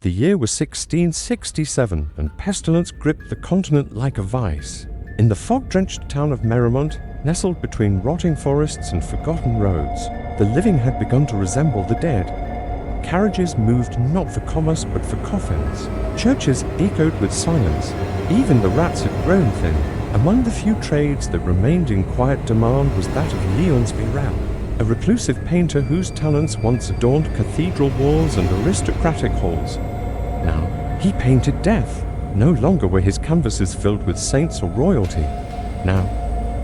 The year was 1667, and pestilence gripped the continent like a vice. In the fog-drenched town of Merrimont, nestled between rotting forests and forgotten roads, the living had begun to resemble the dead. Carriages moved not for commerce but for coffins. Churches echoed with silence. Even the rats had grown thin. Among the few trades that remained in quiet demand was that of Léonce Virel, a reclusive painter whose talents once adorned cathedral walls and aristocratic halls. Now he painted death. No longer were his canvases filled with saints or royalty. Now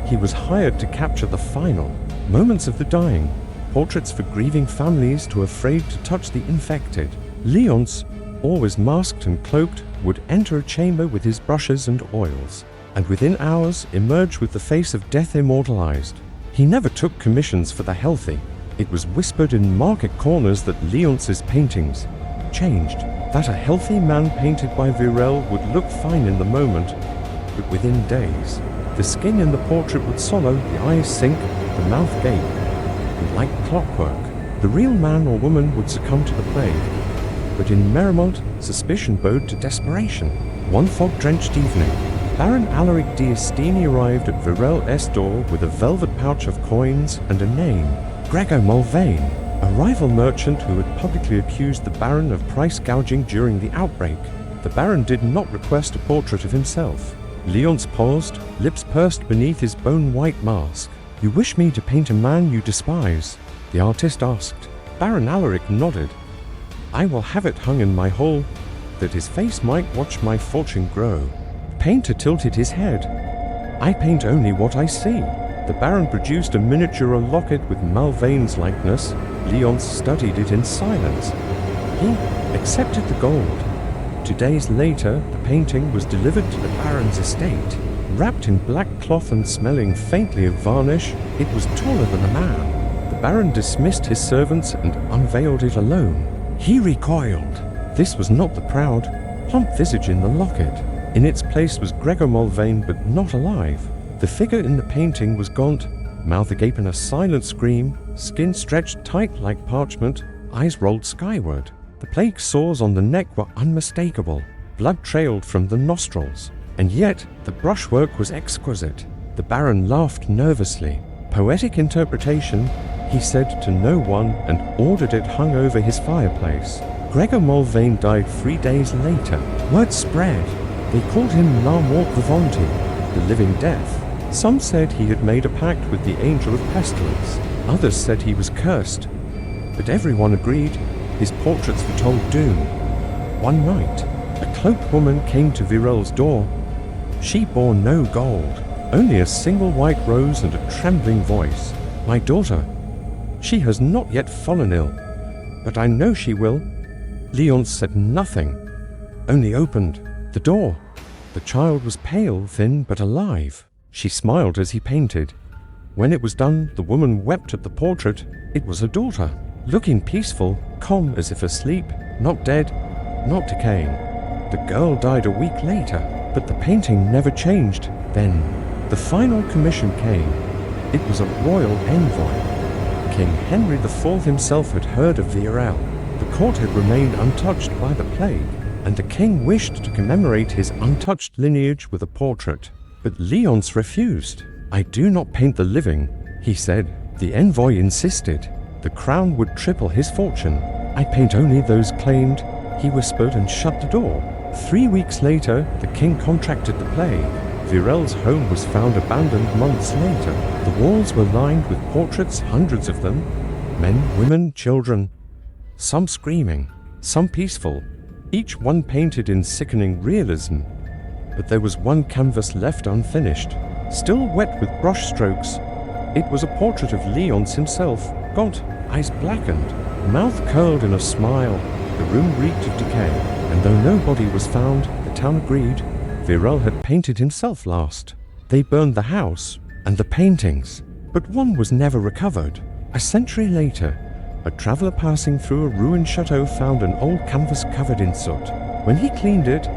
he was hired to capture the final moments of the dying, portraits for grieving families too afraid to touch the infected. Léonce, always masked and cloaked, would enter a chamber with his brushes and oils, and within hours emerge with the face of death immortalized. He never took commissions for the healthy. It was whispered in market corners that Léonce's paintings changed, that a healthy man painted by Virel would look fine in the moment, but within days, the skin in the portrait would swallow, the eyes sink, the mouth gape, and like clockwork, the real man or woman would succumb to the plague. But in Merrimont, suspicion bowed to desperation. One fog-drenched evening, Baron Alaric d'Estini arrived at Virel's door with a velvet pouch of coins and a name, Gregor Mulvane, a rival merchant who had publicly accused the Baron of price gouging during the outbreak. The Baron did not request a portrait of himself. Léonce paused, lips pursed beneath his bone-white mask. "You wish me to paint a man you despise?" the artist asked. Baron Alaric nodded. "I will have it hung in my hall, that his face might watch my fortune grow." The painter tilted his head. "I paint only what I see." The Baron produced a miniature locket with Mulvane's likeness. Léonce studied it in silence. He accepted the gold. 2 days later, the painting was delivered to the Baron's estate. Wrapped in black cloth and smelling faintly of varnish, it was taller than a man. The Baron dismissed his servants and unveiled it alone. He recoiled. This was not the proud, plump visage in the locket. In its place was Gregor Mulvane, but not alive. The figure in the painting was gaunt, mouth agape in a silent scream, skin stretched tight like parchment, eyes rolled skyward. The plague sores on the neck were unmistakable. Blood trailed from the nostrils. And yet, the brushwork was exquisite. The Baron laughed nervously. "Poetic interpretation," he said to no one, and ordered it hung over his fireplace. Gregor Mulvane died 3 days later. Word spread. They called him La Mort Vivante, the living death. Some said he had made a pact with the angel of pestilence. Others said he was cursed. But everyone agreed his portraits foretold doom. One night, a cloaked woman came to Virel's door. She bore no gold, only a single white rose and a trembling voice. "My daughter, she has not yet fallen ill, but I know she will." Léonce said nothing, only opened the door. The child was pale, thin, but alive. She smiled as he painted. When it was done, the woman wept at the portrait. It was her daughter, looking peaceful, calm as if asleep, not dead, not decaying. The girl died a week later, but the painting never changed. Then, the final commission came. It was a royal envoy. King Henry IV himself had heard of Virel. The court had remained untouched by the plague, and the king wished to commemorate his untouched lineage with a portrait. But Léonce refused. "I do not paint the living," he said. The envoy insisted. The crown would triple his fortune. "I paint only those claimed," he whispered and shut the door. 3 weeks later, the king contracted the plague. Virel's home was found abandoned months later. The walls were lined with portraits, hundreds of them. Men, women, children. Some screaming, some peaceful. Each one painted in sickening realism. But there was one canvas left unfinished, still wet with brush strokes. It was a portrait of Léonce himself, gaunt, eyes blackened, mouth curled in a smile. The room reeked of decay, and though no body was found, the town agreed Virel had painted himself last. They burned the house and the paintings, but one was never recovered. A century later, a traveler passing through a ruined chateau found an old canvas covered in soot. When he cleaned it,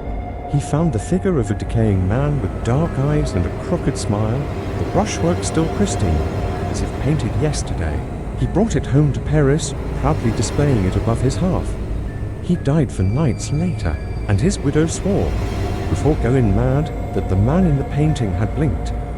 he found the figure of a decaying man with dark eyes and a crooked smile, the brushwork still pristine, as if painted yesterday. He brought it home to Paris, proudly displaying it above his hearth. He died for nights later, and his widow swore, before going mad, that the man in the painting had blinked